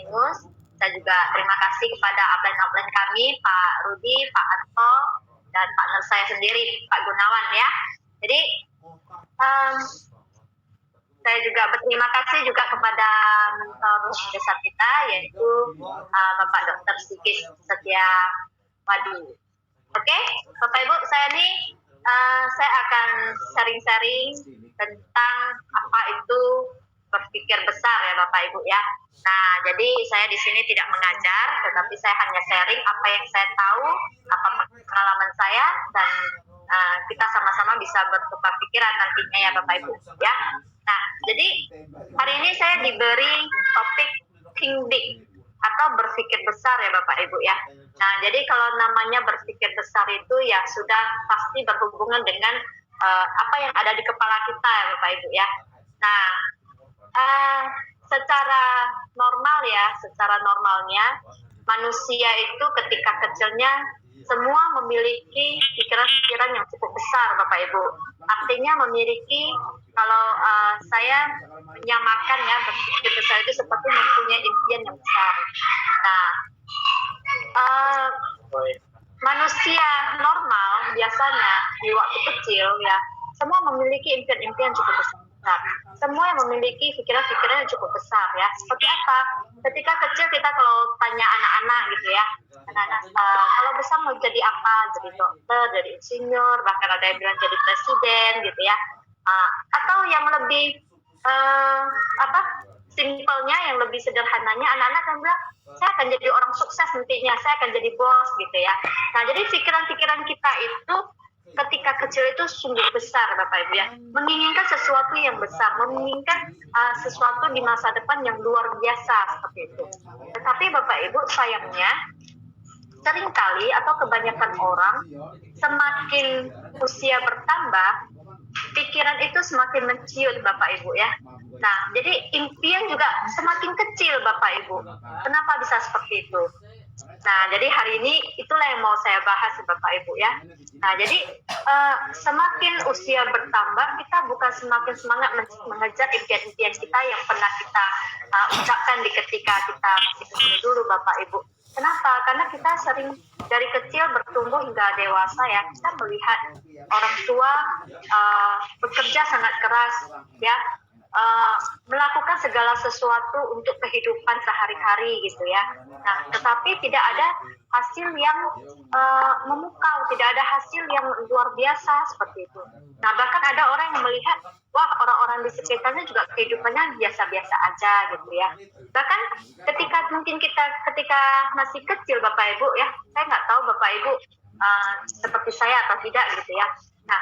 Yunus. Saya juga terima kasih kepada upline-upline kami, Pak Rudi, Pak Anto, dan partner saya sendiri, Pak Gunawan ya. Jadi saya juga berterima kasih juga kepada mentor besar kita, yaitu Bapak Dr. Sigit Setia Wadi. Oke, Bapak Ibu, saya akan sharing-sharing tentang apa itu berpikir besar ya Bapak Ibu ya. Nah, jadi saya di sini tidak mengajar, tetapi saya hanya sharing apa yang saya tahu, apa pengalaman saya, dan kita sama-sama bisa bertukar pikiran nantinya ya Bapak Ibu ya. Nah, jadi hari ini saya diberi topik think big atau berpikir besar ya Bapak Ibu ya. Nah, jadi kalau namanya berpikir besar itu ya sudah pasti berhubungan dengan apa yang ada di kepala kita ya Bapak Ibu ya. Nah, secara normalnya manusia itu ketika kecilnya semua memiliki pikiran-pikiran yang cukup besar Bapak Ibu. Artinya memiliki, kalau saya menyamakan ya, berpikir besar itu seperti mempunyai impian yang besar. Nah, manusia normal biasanya di waktu kecil ya semua memiliki impian-impian cukup besar. Semua yang memiliki pikiran-pikiran yang cukup besar ya. Seperti apa? Ketika kecil kita kalau tanya anak-anak gitu ya, kalau besar mau jadi apa? Jadi dokter, jadi insinyur, bahkan ada yang bilang jadi presiden gitu ya. Atau yang lebih simpelnya, yang lebih sederhananya, anak-anak kan bilang saya akan jadi orang sukses nantinya, saya akan jadi bos gitu ya. Nah, jadi pikiran-pikiran kita itu ketika kecil itu sungguh besar Bapak Ibu ya, menginginkan sesuatu yang besar, menginginkan sesuatu di masa depan yang luar biasa seperti itu. Tetapi Bapak Ibu sayangnya seringkali atau kebanyakan orang semakin usia bertambah, pikiran itu semakin menciut Bapak Ibu ya. Nah, jadi impian juga semakin kecil Bapak Ibu. Kenapa bisa seperti itu? Nah, jadi hari ini itulah yang mau saya bahas Bapak Ibu ya. Nah, jadi semakin usia bertambah, kita bukan semakin semangat mengejar impian-impian kita yang pernah kita ucapkan di ketika kita masih kecil dulu Bapak Ibu. Kenapa? Karena kita sering dari kecil bertumbuh hingga dewasa ya, kita melihat orang tua bekerja sangat keras ya, melakukan segala sesuatu untuk kehidupan sehari-hari gitu ya. Nah, tetapi tidak ada hasil yang memukau, tidak ada hasil yang luar biasa seperti itu. Nah, bahkan ada orang yang melihat, wah orang-orang di sekitarnya juga kehidupannya biasa-biasa aja gitu ya. Bahkan ketika masih kecil Bapak Ibu ya, saya nggak tahu Bapak Ibu seperti saya atau tidak gitu ya. Nah,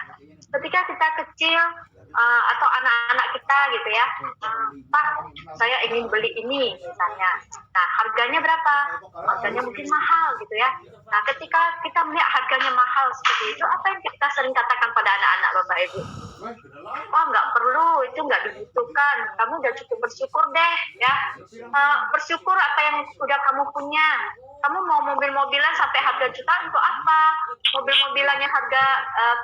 ketika kita kecil atau anak-anak kita gitu ya, Pak, saya ingin beli ini misalnya. Nah, harganya berapa? Harganya mungkin mahal gitu ya. Nah, ketika kita melihat harganya mahal seperti itu, apa yang kita sering katakan pada anak-anak Bapak Ibu? Wah, nggak perlu, itu nggak dibutuhkan. Kamu udah cukup bersyukur deh ya. Bersyukur apa yang udah kamu punya. Kamu mau mobil-mobilan sampai harga jutaan untuk apa? Mobil-mobilan yang harga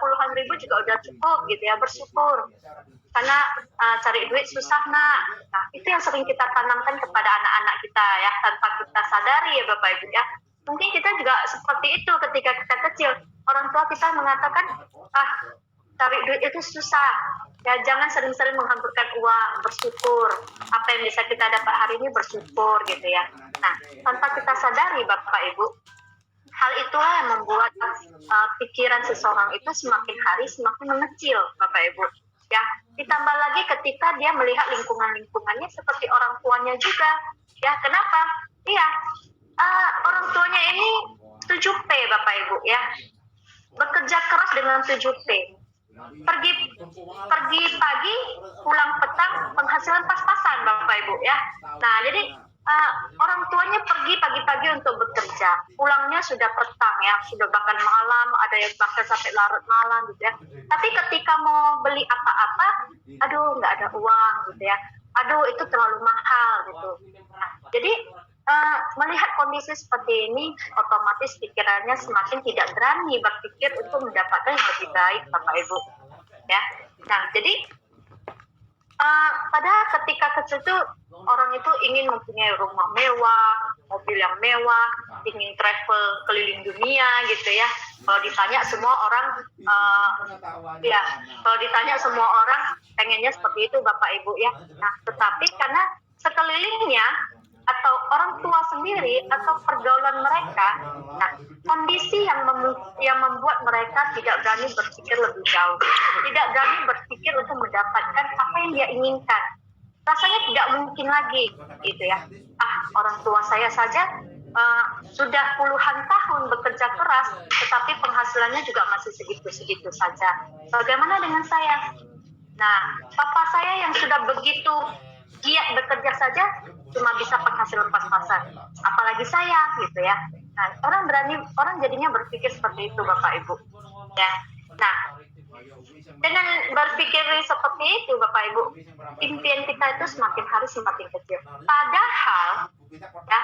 puluhan ribu juga udah cukup gitu ya, bersyukur. Karena cari duit susah nak. Nah, itu yang sering kita tanamkan kepada anak-anak kita ya, tanpa kita sadari ya Bapak Ibu ya. Mungkin kita juga seperti itu ketika kita kecil. Orang tua kita mengatakan, cari duit itu susah. Ya, jangan sering-sering menghamburkan uang, bersyukur. Apa yang bisa kita dapat hari ini bersyukur gitu ya. Nah, tanpa kita sadari Bapak Ibu, hal itulah yang membuat pikiran seseorang itu semakin hari semakin mengecil Bapak Ibu. Ya, ditambah lagi ketika dia melihat lingkungannya seperti orang tuanya juga. Ya, kenapa? Iya, orang tuanya ini 7P Bapak Ibu ya. Bekerja keras dengan 7P. Pergi pagi, pulang petang, penghasilan pas-pasan Bapak Ibu ya. Nah, jadi orang tuanya pergi pagi-pagi untuk bekerja, pulangnya sudah petang ya, sudah bahkan malam, ada yang bahkan sampai larut malam gitu ya. Tapi ketika mau beli apa-apa, aduh nggak ada uang gitu ya, aduh itu terlalu mahal gitu. Nah, jadi melihat kondisi seperti ini, otomatis pikirannya semakin tidak berani berpikir untuk mendapatkan yang lebih baik Bapak Ibu ya. Nah, jadi padahal ketika kecil itu orang itu ingin mempunyai rumah mewah, mobil yang mewah, ingin travel keliling dunia gitu ya. Kalau ditanya semua orang, kalau ditanya semua orang pengennya seperti itu Bapak Ibu ya. Nah, tetapi karena sekelilingnya atau orang tua sendiri atau pergaulan mereka, nah kondisi yang membuat mereka tidak berani berpikir lebih jauh, tidak berani berpikir untuk mendapatkan apa yang dia inginkan. Rasanya tidak mungkin lagi, gitu ya. Orang tua saya saja sudah puluhan tahun bekerja keras, tetapi penghasilannya juga masih segitu-segitu saja. Bagaimana dengan saya? Nah, papa saya yang sudah begitu giat bekerja saja cuma bisa penghasilan pas-pasan, apalagi saya gitu ya. Nah, orang jadinya berpikir seperti itu Bapak Ibu ya. Nah, dengan berpikir seperti itu Bapak Ibu, impian kita itu semakin hari semakin kecil. Padahal ya,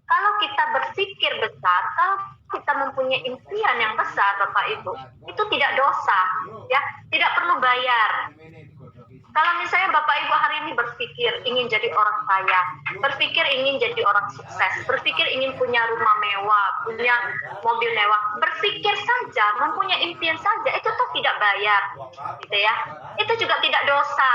kalau kita berpikir besar, kalau kita mempunyai impian yang besar Bapak Ibu, itu tidak dosa ya, tidak perlu bayar. Kalau misalnya Bapak Ibu hari ini berpikir ingin jadi orang kaya, berpikir ingin jadi orang sukses, berpikir ingin punya rumah mewah, punya mobil mewah, berpikir saja, mempunyai impian saja, itu tuh tidak bayar, gitu ya. Itu juga tidak dosa.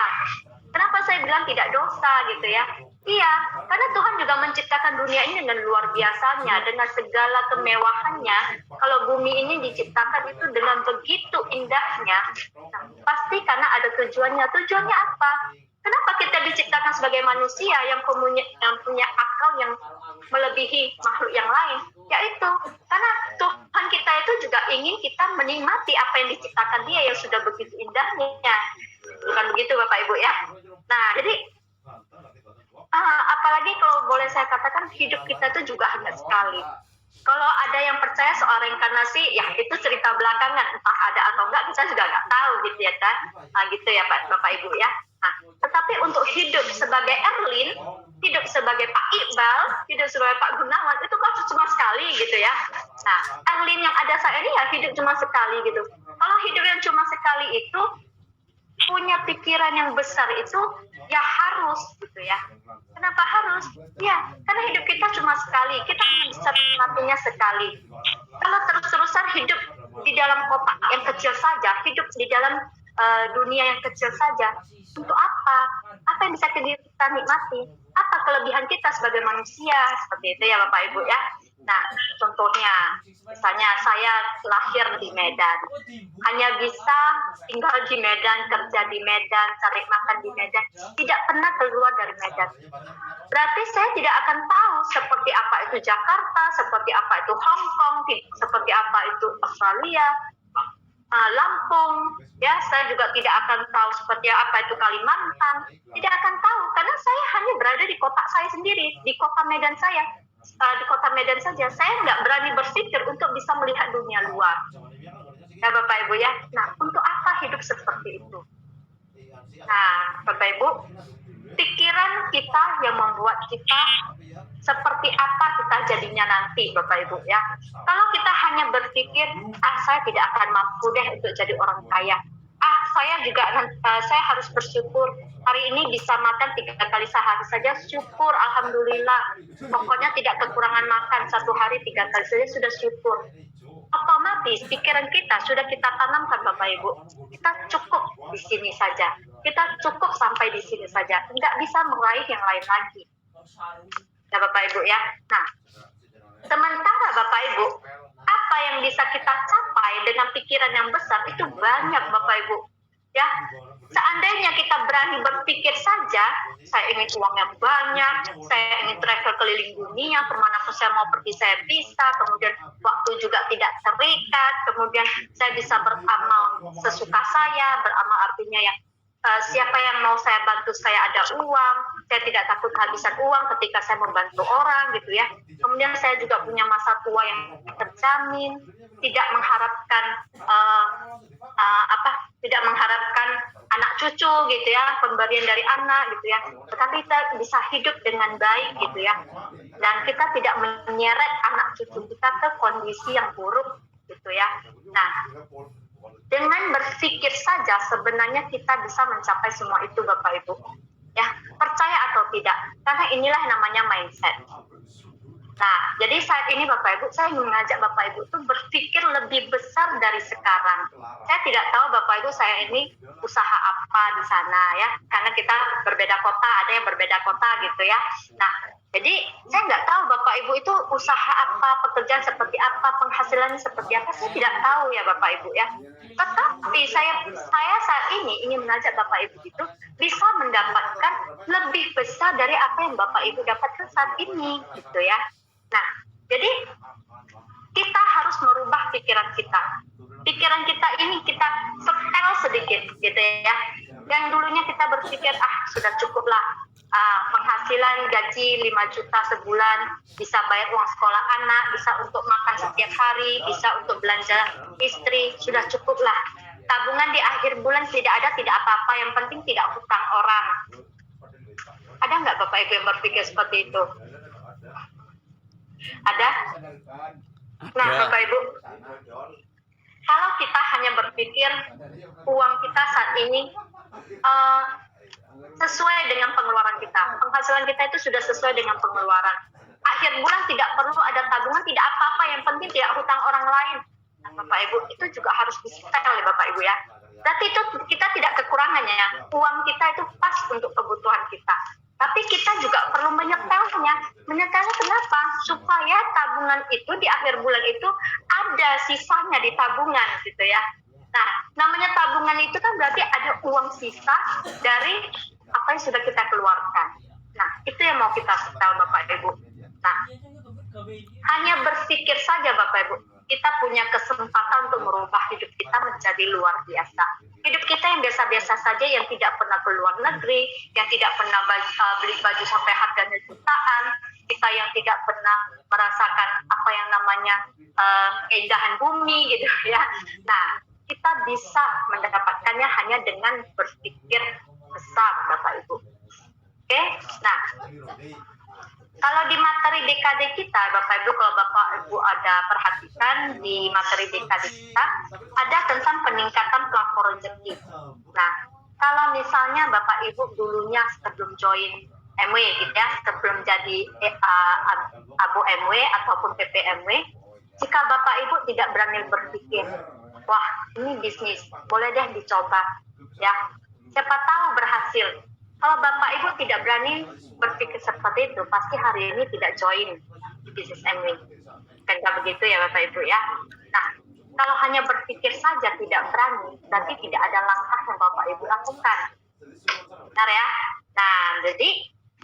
Kenapa saya bilang tidak dosa, gitu ya? Iya, karena Tuhan juga menciptakan dunia ini dengan luar biasanya, dengan segala kemewahannya. Kalau bumi ini diciptakan itu dengan begitu indahnya, nah, pasti karena ada tujuannya. Tujuannya apa? Kenapa kita diciptakan sebagai manusia yang punya akal yang melebihi makhluk yang lain? Yaitu karena Tuhan kita itu juga ingin kita menikmati apa yang diciptakan Dia yang sudah begitu indahnya. Bukan begitu Bapak Ibu ya? Nah, jadi apalagi kalau boleh saya katakan hidup kita itu juga hanya sekali. Kalau ada yang percaya soal reinkarnasi, ya itu cerita belakangan, entah ada atau enggak, kita juga nggak tahu gitu ya kan, gitu ya Bapak Ibu ya. Nah, tetapi untuk hidup sebagai Erlin, hidup sebagai Pak Iqbal, hidup sebagai Pak Gunawan, itu kan cuma sekali gitu ya. Nah, Erlin yang ada saat ini ya hidup cuma sekali gitu. Kalau hidup yang cuma sekali itu punya pikiran yang besar itu ya harus gitu ya. Kenapa harus? Ya, karena hidup kita cuma sekali. Kita bisa menikmatinya sekali. Kalau terus-terusan hidup di dalam kotak yang kecil saja, hidup di dalam dunia yang kecil saja, untuk apa? Apa yang bisa kita nikmati? Apa kelebihan kita sebagai manusia? Seperti itu ya Bapak Ibu ya. Nah, contohnya, misalnya saya lahir di Medan, hanya bisa tinggal di Medan, kerja di Medan, cari makan di Medan, tidak pernah keluar dari Medan. Berarti saya tidak akan tahu seperti apa itu Jakarta, seperti apa itu Hong Kong, seperti apa itu Australia, Lampung, ya saya juga tidak akan tahu seperti apa itu Kalimantan, tidak akan tahu karena saya hanya berada di kota saya sendiri, di kota Medan saya. Di kota Medan saja, saya nggak berani berpikir untuk bisa melihat dunia luar. Ya Bapak Ibu ya. Nah, untuk apa hidup seperti itu? Nah, Bapak Ibu, pikiran kita yang membuat kita seperti apa kita jadinya nanti, Bapak Ibu ya. Kalau kita hanya berpikir, saya tidak akan mampu deh untuk jadi orang kaya. Saya harus bersyukur hari ini bisa makan 3 kali sehari saja, syukur, alhamdulillah. Pokoknya tidak kekurangan makan, 1 hari 3 kali saja sudah syukur. Otomatis pikiran kita sudah kita tanamkan Bapak Ibu. Kita cukup di sini saja. Kita cukup sampai di sini saja. Tidak bisa meraih yang lain lagi. Ya Bapak Ibu ya. Nah, sementara Bapak Ibu, apa yang bisa kita capai dengan pikiran yang besar itu banyak Bapak Ibu. Ya, seandainya kita berani berpikir saja, saya ingin uang yang banyak, saya ingin travel keliling dunia, kemanapun saya mau pergi saya bisa, kemudian waktu juga tidak terikat, kemudian saya bisa beramal sesuka saya, beramal artinya yang siapa yang mau saya bantu saya ada uang, saya tidak takut kehabisan uang ketika saya membantu orang gitu ya. Kemudian saya juga punya masa tua yang terjamin, tidak mengharapkan tidak mengharapkan anak cucu gitu ya, pemberian dari anak gitu ya. Tetapi kita bisa hidup dengan baik gitu ya. Dan kita tidak menyeret anak cucu kita ke kondisi yang buruk gitu ya. Nah, dengan berpikir saja sebenarnya kita bisa mencapai semua itu Bapak Ibu. Ya, percaya atau tidak. Karena inilah yang namanya mindset. Nah, jadi saat ini Bapak Ibu, saya ingin mengajak Bapak Ibu itu berpikir lebih besar dari sekarang. Saya tidak tahu Bapak Ibu saya ini usaha apa di sana ya, karena kita berbeda kota, ada yang berbeda kota gitu ya. Nah, jadi saya nggak tahu Bapak Ibu itu usaha apa, pekerjaan seperti apa, penghasilannya seperti apa, saya tidak tahu ya Bapak Ibu ya. Tetapi saya saat ini ingin mengajak Bapak Ibu itu bisa mendapatkan lebih besar dari apa yang Bapak Ibu dapatkan saat ini gitu ya. Nah, jadi kita harus merubah pikiran kita. Pikiran kita ini kita setel sedikit gitu ya. Yang dulunya kita berpikir, sudah cukuplah penghasilan gaji 5 juta sebulan, bisa bayar uang sekolah anak, bisa untuk makan setiap hari, bisa untuk belanja istri, sudah cukuplah. Tabungan di akhir bulan tidak ada, tidak apa-apa, yang penting tidak hutang orang. Ada nggak Bapak Ibu yang berpikir seperti itu? Ada? Nah, Bapak Ibu, kalau kita hanya berpikir uang kita saat ini sesuai dengan pengeluaran kita, penghasilan kita itu sudah sesuai dengan pengeluaran. Akhir bulan tidak perlu ada tabungan, tidak apa-apa, yang penting tidak hutang orang lain. Nah, Bapak Ibu, itu juga harus disetel oleh Bapak Ibu ya. Berarti itu kita tidak kekurangannya ya. Uang kita itu pas untuk kebutuhan kita. Tapi kita juga perlu menyetelnya. Menyetelnya kenapa? Supaya tabungan itu di akhir bulan itu ada sisanya di tabungan gitu ya. Nah, namanya tabungan itu kan berarti ada uang sisa dari apa yang sudah kita keluarkan. Nah, itu yang mau kita setel Bapak Ibu. Nah, hanya berpikir saja Bapak Ibu, kita punya kesempatan untuk merubah hidup kita menjadi luar biasa. Hidup kita yang biasa-biasa saja, yang tidak pernah ke luar negeri, yang tidak pernah beli baju sampai harganya jutaan, kita yang tidak pernah merasakan apa yang namanya keindahan bumi gitu ya. Nah, kita bisa mendapatkannya hanya dengan berpikir besar Bapak Ibu. Oke? Nah, kalau di materi DKD kita, Bapak Ibu, kalau Bapak Ibu ada perhatikan di materi DKD kita, ada tentang peningkatan plafon rezeki. Nah, kalau misalnya Bapak Ibu dulunya sebelum join MW gitu ya, sebelum jadi Abu MW ataupun PPMW, jika Bapak Ibu tidak berani berpikir, wah ini bisnis, boleh deh dicoba, ya, siapa tahu berhasil. Kalau Bapak Ibu tidak berani berpikir seperti itu, pasti hari ini tidak join di bisnis MW. Kan begitu ya Bapak Ibu ya. Nah, kalau hanya berpikir saja tidak berani, berarti tidak ada langkah yang Bapak Ibu lakukan. Benar ya? Nah, jadi,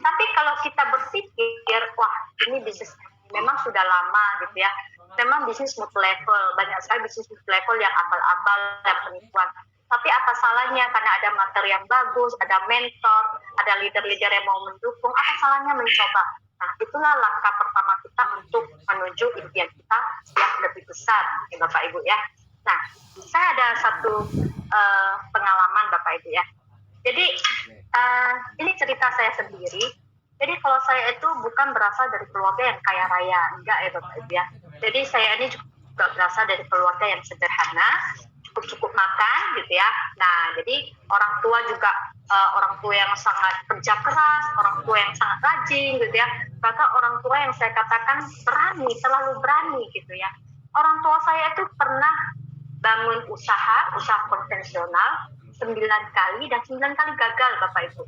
tapi kalau kita berpikir, wah ini bisnis memang sudah lama gitu ya. Memang bisnis multi level, banyak sekali bisnis multi level yang abal-abal, yang penipuan. Tapi apa salahnya, karena ada materi yang bagus, ada mentor, ada leader-leader yang mau mendukung, apa salahnya mencoba? Nah, itulah langkah pertama kita untuk menuju impian kita yang lebih besar, ya Bapak Ibu ya. Nah, saya ada satu pengalaman Bapak Ibu ya. Jadi, ini cerita saya sendiri. Jadi kalau saya itu bukan berasal dari keluarga yang kaya raya, enggak ya Bapak Ibu ya. Jadi saya ini juga berasal dari keluarga yang sederhana, cukup makan gitu ya. Nah, jadi orang tua juga orang tua yang sangat kerja keras, orang tua yang sangat rajin gitu ya. Bahkan orang tua yang saya katakan berani, selalu berani gitu ya. Orang tua saya itu pernah bangun usaha konvensional 9 kali dan 9 kali gagal Bapak Ibu.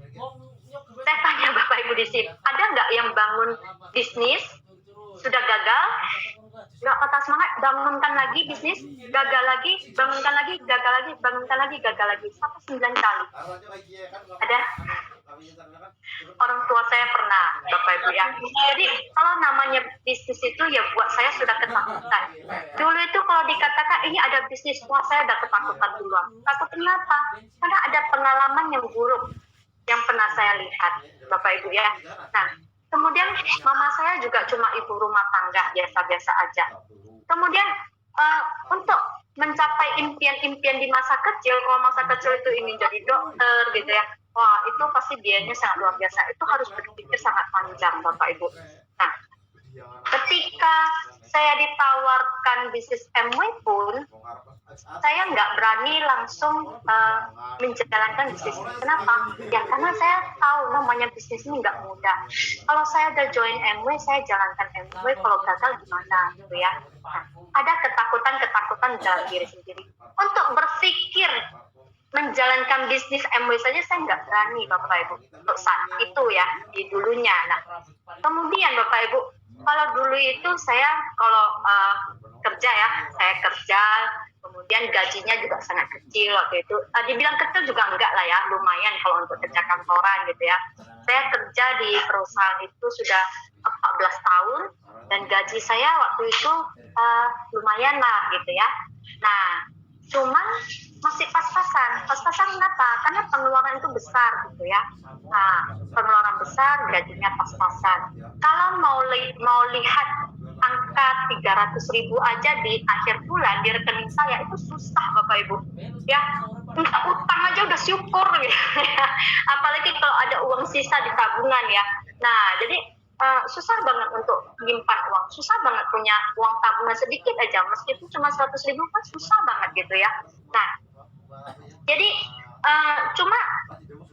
Saya tanya Bapak Ibu di sini, ada nggak yang bangun bisnis sudah gagal? Nggak patah semangat, bangunkan lagi bisnis, gagal lagi, bangunkan lagi, gagal lagi, bangunkan lagi, gagal lagi, sampai 9 kali. Ada? Orang tua saya pernah, Bapak Ibu ya. Jadi kalau namanya bisnis itu ya buat saya sudah ketakutan. Dulu itu kalau dikatakan ini ada bisnis, wah saya udah ketakutan duluan. Takut kenapa? Karena ada pengalaman yang buruk yang pernah saya lihat, Bapak Ibu ya. Nah, kemudian mama saya juga cuma ibu rumah tangga biasa-biasa aja. Kemudian untuk mencapai impian-impian di masa kecil, kalau masa kecil itu ingin jadi dokter gitu ya, wah itu pasti biayanya sangat luar biasa. Itu harus berpikir sangat panjang Bapak Ibu. Nah, ketika saya ditawarkan bisnis MW pun, saya nggak berani langsung menjalankan bisnis. Kenapa? Ya karena saya tahu namanya bisnis ini nggak mudah. Kalau saya udah join MW, saya jalankan MW, kalau gagal gimana gitu ya. Nah, ada ketakutan dalam diri sendiri. Untuk berpikir menjalankan bisnis MW saja saya nggak berani Bapak Ibu untuk saat itu ya, di dulunya. Nah, kemudian Bapak Ibu, kalau dulu itu saya kalau kerja ya, saya kerja, kemudian gajinya juga sangat kecil waktu itu. Dibilang kecil juga enggak lah ya, lumayan kalau untuk kerja kantoran gitu ya. Saya kerja di perusahaan itu sudah 14 tahun dan gaji saya waktu itu lumayan lah gitu ya. Nah, cuman masih pas-pasan kenapa? Karena pengeluaran itu besar gitu ya. Nah, pengeluaran besar, gajinya pas-pasan. Kalau mau lihat angka 300.000 aja di akhir bulan di rekening saya itu susah Bapak Ibu ya, minta utang aja udah syukur gitu ya. Apalagi kalau ada uang sisa di tabungan ya. Nah jadi susah banget untuk menyimpan uang, susah banget punya uang tabungan sedikit aja, meskipun cuma 100.000 kan susah banget gitu ya. Nah jadi cuma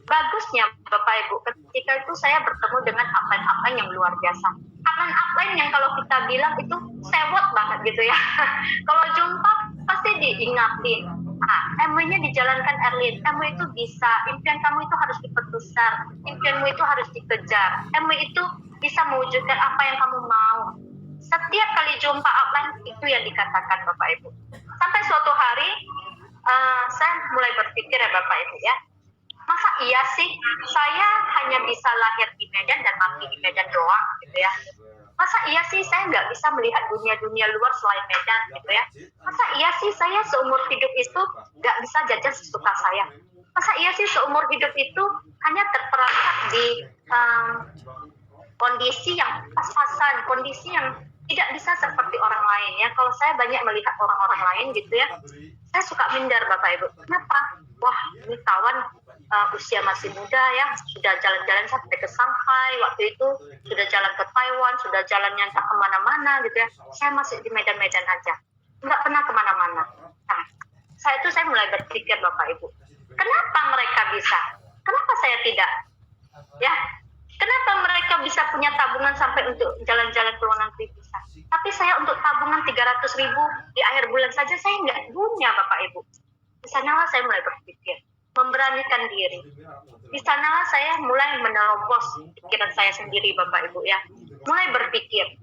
bagusnya Bapak Ibu ketika itu saya bertemu dengan upline yang luar biasa. Upline yang kalau kita bilang itu sewot banget gitu ya. Kalau jumpa pasti diingatin. MW-nya dijalankan Erlin. MW itu bisa. Impian kamu itu harus diperbesar. Impianmu itu harus dikejar. MW itu bisa mewujudkan apa yang kamu mau. Setiap kali jumpa upline itu yang dikatakan Bapak Ibu. Sampai suatu hari saya mulai berpikir ya Bapak Ibu ya. Masa iya sih saya hanya bisa lahir di Medan dan mati di Medan doang gitu ya. Masa iya sih saya nggak bisa melihat dunia luar selain Medan gitu ya. Masa iya sih saya seumur hidup itu nggak bisa jajan sesuka saya. Masa iya sih seumur hidup itu hanya terperangkap di kondisi yang pas-pasan, kondisi yang tidak bisa seperti orang lain ya. Kalau saya banyak melihat orang-orang lain gitu ya, saya suka minder Bapak Ibu. Kenapa? Wah ini kawan usia masih muda ya, sudah jalan-jalan sampai ke Shanghai, waktu itu sudah jalan ke Taiwan, sudah jalan nyata kemana-mana gitu ya. Saya masih di Medan-Medan aja, nggak pernah kemana-mana. Nah, saya mulai berpikir Bapak Ibu, kenapa mereka bisa? Kenapa saya tidak? Ya, kenapa mereka bisa punya tabungan sampai untuk jalan-jalan ke luar negeri bisa? Tapi saya untuk tabungan 300.000 di akhir bulan saja saya nggak punya Bapak Ibu. Di sanalah saya mulai berpikir, memberanikan diri. Di sanalah saya mulai menerobos pikiran saya sendiri Bapak Ibu ya. Mulai berpikir.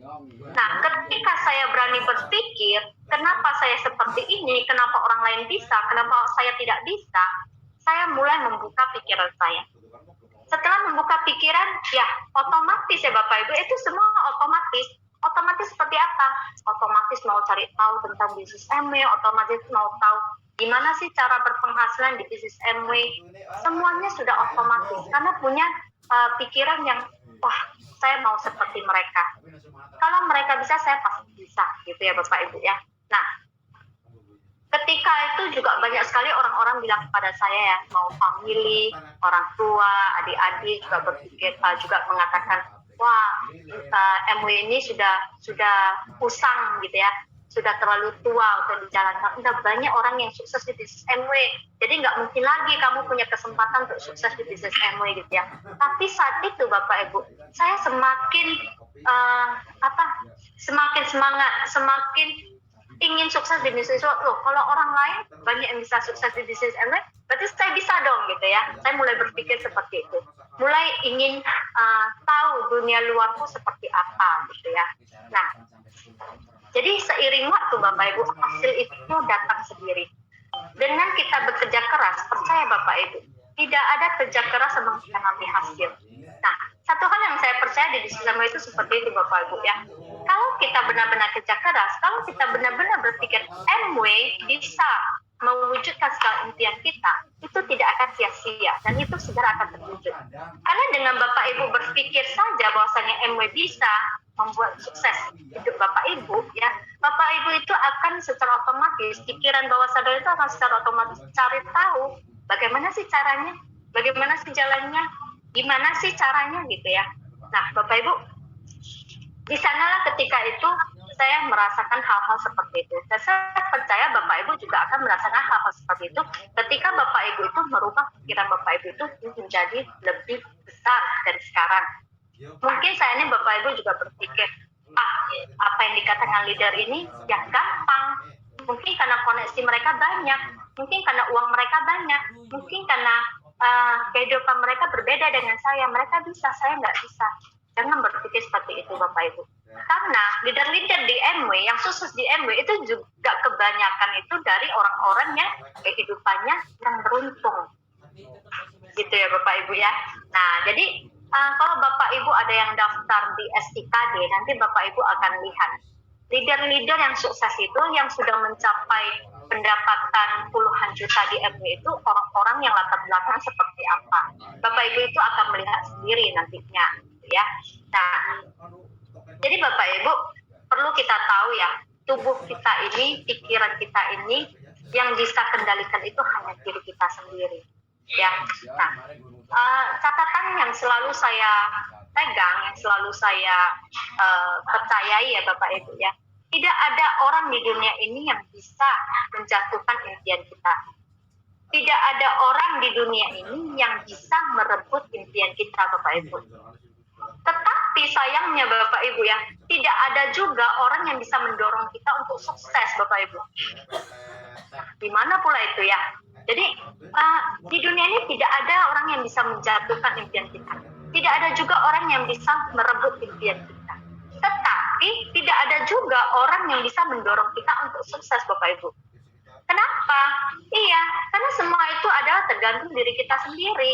Nah, ketika saya berani berpikir, kenapa saya seperti ini, kenapa orang lain bisa, kenapa saya tidak bisa, saya mulai membuka pikiran saya. Setelah membuka pikiran, ya otomatis ya Bapak Ibu, itu semua otomatis. Otomatis seperti apa? Otomatis mau cari tahu tentang bisnis MW, otomatis mau tahu gimana sih cara berpenghasilan di bisnis MW. Semuanya sudah otomatis karena punya pikiran yang wah saya mau seperti mereka. Kalau mereka bisa, saya pasti bisa gitu ya Bapak Ibu ya. Nah, ketika itu juga banyak sekali orang-orang bilang kepada saya ya, mau family, orang tua, adik-adik juga berpikir juga mengatakan, wah MW ini sudah usang gitu ya, sudah terlalu tua untuk dijalankan. Udah banyak orang yang sukses di bisnis MW, jadi nggak mungkin lagi kamu punya kesempatan untuk sukses di bisnis MW gitu ya. Tapi saat itu Bapak Ibu, saya semakin semakin semangat, semakin ingin sukses di bisnis. Loh, kalau orang lain banyak yang bisa sukses di bisnis MW, berarti saya bisa dong gitu ya. Saya mulai berpikir seperti itu, mulai ingin tahu dunia luarku seperti apa gitu ya. Nah, jadi seiring waktu Bapak Ibu, hasil itu datang sendiri. Dengan kita bekerja keras, percaya Bapak Ibu, tidak ada kerja keras sebelum kita nanti hasil. Nah, satu hal yang saya percaya di bisnis MW itu seperti itu Bapak Ibu ya. Kalau kita benar-benar kerja keras, kalau kita benar-benar berpikir MW bisa mewujudkan segala impian kita, itu tidak akan sia-sia dan itu segera akan terwujud. Karena dengan Bapak Ibu berpikir saja bahwasanya MW bisa membuat sukses hidup Bapak Ibu ya, Bapak Ibu itu akan secara otomatis, pikiran bawah sadar itu akan secara otomatis cari tahu bagaimana sih caranya, bagaimana sih jalannya, gimana sih caranya gitu ya. Nah Bapak Ibu, di sanalah ketika itu saya merasakan hal-hal seperti itu. Dan saya percaya Bapak Ibu juga akan merasakan hal-hal seperti itu ketika Bapak Ibu itu merubah pikiran Bapak Ibu itu menjadi lebih besar dari sekarang. Mungkin saya ini Bapak Ibu juga berpikir, apa yang dikatakan leader ini ya gampang. Mungkin karena koneksi mereka banyak, mungkin karena uang mereka banyak, mungkin karena kehidupan mereka berbeda dengan saya. Mereka bisa, saya nggak bisa. Jangan berpikir seperti itu Bapak Ibu. Karena leader-leader di MW, yang sukses di MW itu juga kebanyakan itu dari orang-orang yang kehidupannya yang beruntung. Gitu ya Bapak Ibu ya. Nah, jadi kalau Bapak Ibu ada yang daftar di SIKD, nanti Bapak Ibu akan lihat leader-leader yang sukses itu yang sudah mencapai pendapatan puluhan juta di MW itu orang-orang yang latar belakang seperti apa. Bapak Ibu itu akan melihat sendiri nantinya, ya. Nah, jadi Bapak Ibu perlu kita tahu ya, tubuh kita ini, pikiran kita ini yang bisa kendalikan itu hanya diri kita sendiri, ya. Nah, catatan yang selalu saya pegang, yang selalu saya percayai ya Bapak Ibu ya, tidak ada orang di dunia ini yang bisa menjatuhkan impian kita. Tidak ada orang di dunia ini yang bisa merebut impian kita Bapak Ibu. Tetapi sayangnya Bapak Ibu ya, tidak ada juga orang yang bisa mendorong kita untuk sukses Bapak Ibu. Di mana pula itu ya? Jadi di dunia ini tidak ada orang yang bisa menjatuhkan impian kita. Tidak ada juga orang yang bisa merebut impian kita. Tetapi tidak ada juga orang yang bisa mendorong kita untuk sukses Bapak Ibu. Kenapa? Iya, karena semua itu adalah tergantung diri kita sendiri.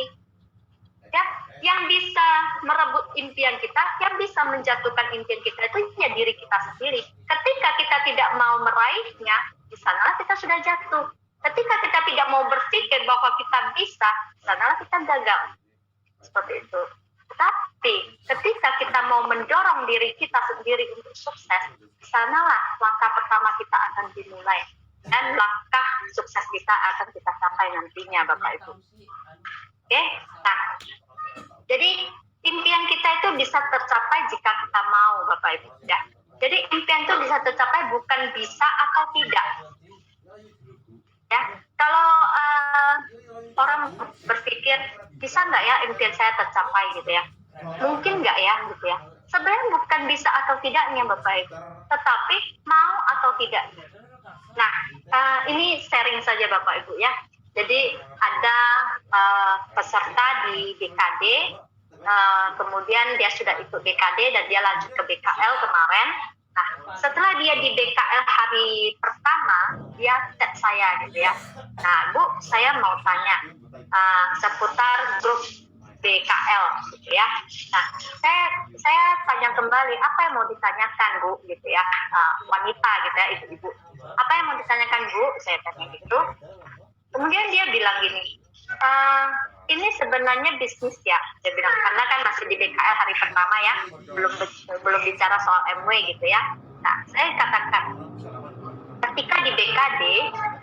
Ya, yang bisa merebut impian kita, yang bisa menjatuhkan impian kita itu ya diri kita sendiri. Ketika kita tidak mau meraihnya, di sanalah kita sudah jatuh. Ketika kita tidak mau berpikir bahwa kita bisa, di sanalah kita gagal. Seperti itu. Tapi ketika kita mau mendorong diri kita sendiri untuk sukses, di sanalah langkah pertama kita akan dimulai. Dan langkah sukses kita akan kita capai nantinya Bapak Ibu. Oke, nah, jadi impian kita itu bisa tercapai jika kita mau Bapak Ibu. Ya. Jadi impian itu bisa tercapai bukan bisa atau tidak. Ya, kalau orang berpikir bisa nggak ya impian saya tercapai gitu ya? Mungkin nggak ya gitu ya? Sebenarnya bukan bisa atau tidaknya Bapak Ibu, tetapi mau atau tidak. Nah, ini sharing saja Bapak Ibu ya. Jadi ada peserta di BKD, kemudian dia sudah ikut BKD dan dia lanjut ke BKL kemarin. Nah, setelah dia di BKL hari pertama, dia chat saya gitu ya. Nah, Bu, saya mau tanya seputar grup BKL gitu ya. Nah, saya tanya kembali, apa yang mau ditanyakan Bu gitu ya, wanita gitu ya, ibu-ibu. Apa yang mau ditanyakan Bu? Saya tanya gitu. Kemudian dia bilang gini, ini sebenarnya bisnis ya, dia bilang, karena kan masih di BKL hari pertama ya, belum bicara soal MW gitu ya. Nah, saya katakan, ketika di BKD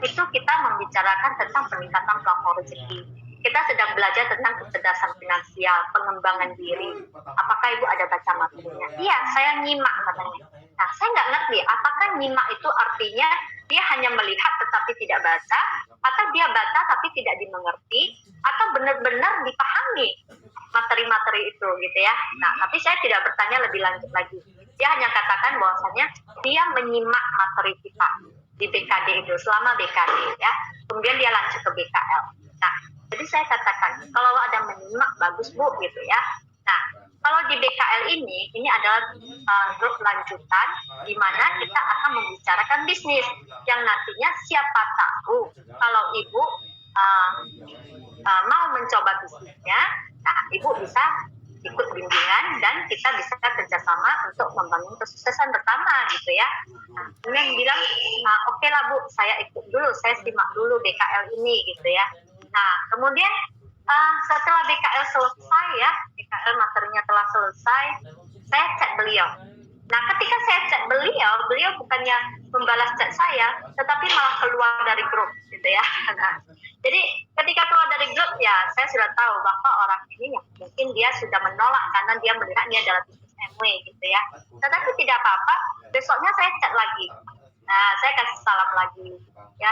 itu kita membicarakan tentang peningkatan plafon rezeki. Kita sedang belajar tentang kecerdasan finansial, pengembangan diri. Apakah Ibu ada baca materinya? Iya, saya nyimak katanya. Nah, saya nggak ngerti, apakah nyimak itu artinya dia hanya melihat tetapi tidak baca, atau dia baca tapi tidak dimengerti, atau benar-benar dipahami materi-materi itu gitu ya. Nah, tapi saya tidak bertanya lebih lanjut lagi. Dia hanya katakan bahwasanya dia menyimak materi kita di BKD itu, selama BKD ya. Kemudian dia lanjut ke BKL. Nah, jadi saya katakan, kalau ada menyimak, bagus Bu gitu ya. Nah, kalau di BKL ini adalah grup lanjutan di mana kita akan membicarakan bisnis yang nantinya siapa tahu kalau Ibu mau mencoba bisnisnya, nah Ibu bisa ikut bimbingan dan kita bisa kerjasama untuk membangun kesuksesan bersama gitu ya. Nah, kemudian bilang, oke lah Bu, saya ikut dulu, saya simak dulu BKL ini gitu ya. Nah, kemudian setelah BKL selesai ya, BKL materinya telah selesai, saya chat beliau. Nah, ketika saya chat beliau bukannya membalas chat saya, tetapi malah keluar dari grup, gitu ya. Nah, jadi ketika keluar dari grup ya, saya sudah tahu bahwa orang ini ya, mungkin dia sudah menolak karena dia melihat ini adalah bisnis MW, gitu ya. Tetapi tidak apa-apa, Besoknya saya chat lagi. Nah, saya kasih salam lagi. Ya,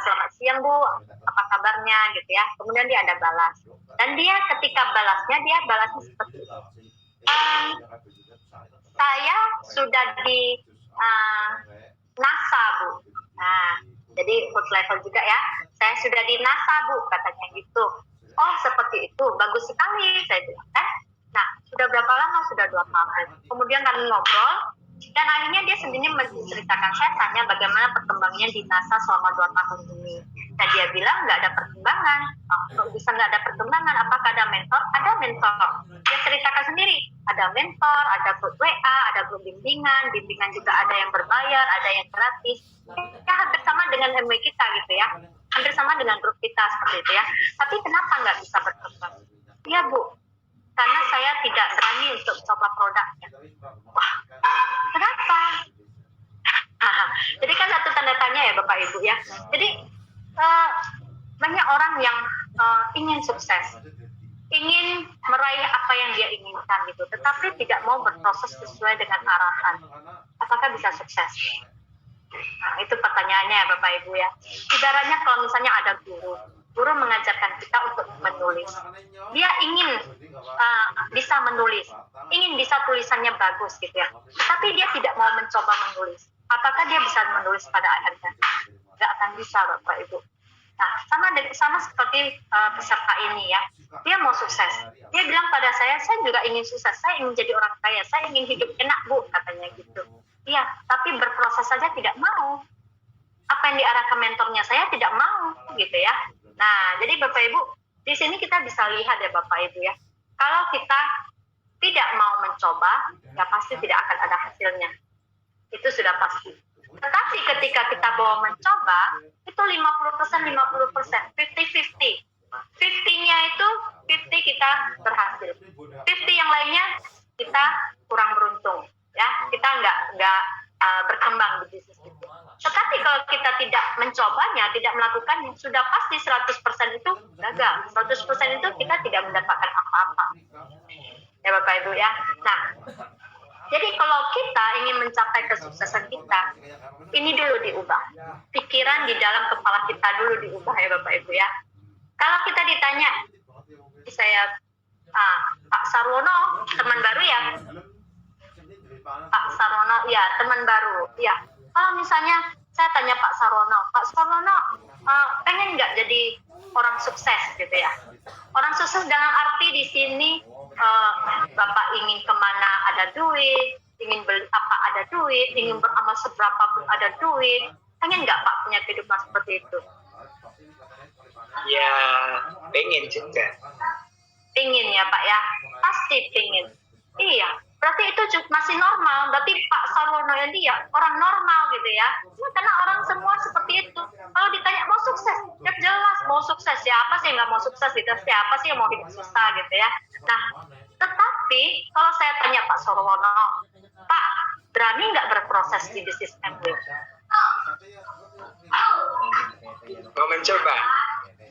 selamat siang Bu, apa kabarnya gitu ya. Kemudian dia ada balas. Dan dia ketika balasnya, dia balasnya seperti itu. Saya sudah di NASA Bu. Nah, jadi food level juga ya. Saya sudah di NASA Bu, katanya gitu. Oh, seperti itu. Bagus sekali, saya bilang kan. Nah, sudah berapa lama? Sudah 2 tahun. Kemudian kami ngobrol, dan akhirnya dia sendiri menceritakan, saya tanya bagaimana perkembangannya di NASA selama 2 tahun ini. Dan dia bilang nggak ada perkembangan. Oh, kok bisa nggak ada perkembangan? Apakah ada mentor? Ada mentor. Dia ceritakan sendiri. Ada mentor, ada grup WA, ada grup bimbingan juga ada yang berbayar, ada yang gratis. Ya, hampir sama dengan MW kita gitu ya. Hampir sama dengan grup kita seperti itu ya. Tapi kenapa nggak bisa berkembang? Iya Bu, karena saya tidak berani untuk coba produknya. Wah, kenapa? Jadi kan satu tanda tanya ya Bapak Ibu ya. Jadi banyak orang yang ingin sukses, ingin meraih apa yang dia inginkan gitu, tetapi tidak mau berproses sesuai dengan arahan. Apakah bisa sukses? Nah, itu pertanyaannya ya Bapak Ibu ya. Ibaratnya kalau misalnya ada guru mengajarkan kita untuk menulis. Dia ingin bisa menulis, ingin bisa tulisannya bagus gitu ya. Tapi dia tidak mau mencoba menulis. Apakah dia bisa menulis pada akhirnya? Nggak akan bisa Bapak Ibu. Nah, sama seperti peserta ini ya. Dia mau sukses. Dia bilang pada saya juga ingin sukses. Saya ingin jadi orang kaya. Saya ingin hidup enak Bu, katanya gitu. Iya, tapi berproses saja tidak mau. Apa yang diarahkan mentornya saya tidak mau gitu ya. Nah, jadi Bapak Ibu, di sini kita bisa lihat ya Bapak Ibu ya. Kalau kita tidak mau mencoba, ya pasti tidak akan ada hasilnya. Itu sudah pasti. Tetapi ketika kita mau mencoba, itu 50%, 50%, 50-50. 50-nya itu 50 kita berhasil. 50 yang lainnya kita kurang beruntung. Ya, kita nggak berkembang di bisnis itu. Tetapi kalau kita tidak mencobanya, tidak melakukannya, sudah pasti 100% itu gagal. 100% itu kita tidak mendapatkan apa-apa. Ya Bapak Ibu ya. Nah, jadi kalau kita ingin mencapai kesuksesan kita, ini dulu diubah. Pikiran di dalam kepala kita dulu diubah ya Bapak Ibu ya. Kalau kita ditanya, saya Pak Sarwono, teman baru ya. Pak Sarwono, ya teman baru. Ya, kalau misalnya saya tanya Pak Sarwono, pengen nggak jadi orang sukses gitu ya? Orang sukses dalam arti di sini Bapak ingin kemana ada duit, ingin beli apa ada duit, ingin beramal seberapa pun ada duit. Pengen nggak Pak punya kehidupan seperti itu? Ya, pengen juga. Pengen ya Pak ya, pasti pengen. Iya, berarti itu masih normal. Berarti Pak Sarwono yang dia orang normal gitu ya. Karena orang semua seperti itu. Kalau ditanya mau sukses, ya jelas mau sukses. Siapa sih nggak mau sukses gitu? Siapa sih yang mau hidup susah gitu ya? Nah, tetapi kalau saya tanya Pak Sarwono, Pak, berani nggak berproses di bisnis MW? Mau mencoba?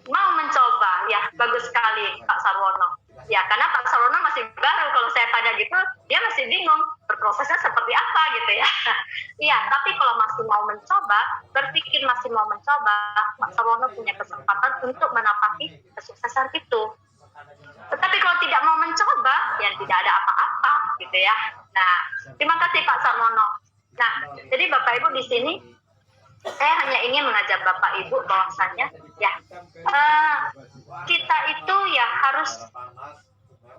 Mau mencoba, ya bagus sekali Pak Sarwono. Ya karena Pak Sarwono masih baru, kalau saya tanya gitu, dia masih bingung berprosesnya seperti apa gitu ya. Iya, tapi kalau masih mau mencoba, berpikir masih mau mencoba, Pak Sarwono punya kesempatan untuk menapaki kesuksesan itu. Tetapi kalau tidak mau mencoba, ya tidak ada apa-apa gitu ya. Nah, terima kasih Pak Sarwono. Nah, jadi Bapak Ibu di sini, saya hanya ingin mengajak Bapak Ibu bahwasannya ya kita itu ya harus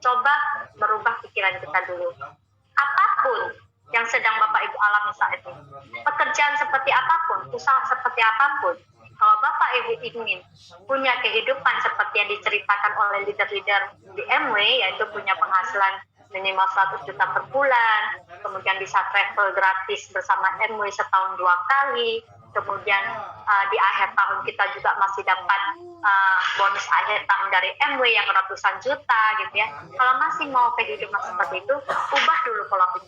coba merubah pikiran kita dulu. Apapun yang sedang Bapak Ibu alami saat ini, pekerjaan seperti apapun, usaha seperti apapun, kalau Bapak Ibu ingin punya kehidupan seperti yang diceritakan oleh leader-leader di MW, yaitu punya penghasilan minimal 100 juta per bulan, kemudian bisa travel gratis bersama MW setahun 2 kali, kemudian di akhir tahun kita juga masih dapat bonus akhir tahun dari MW yang ratusan juta gitu ya. Kalau masih mau kehidupan seperti itu, ubah dulu pola pikir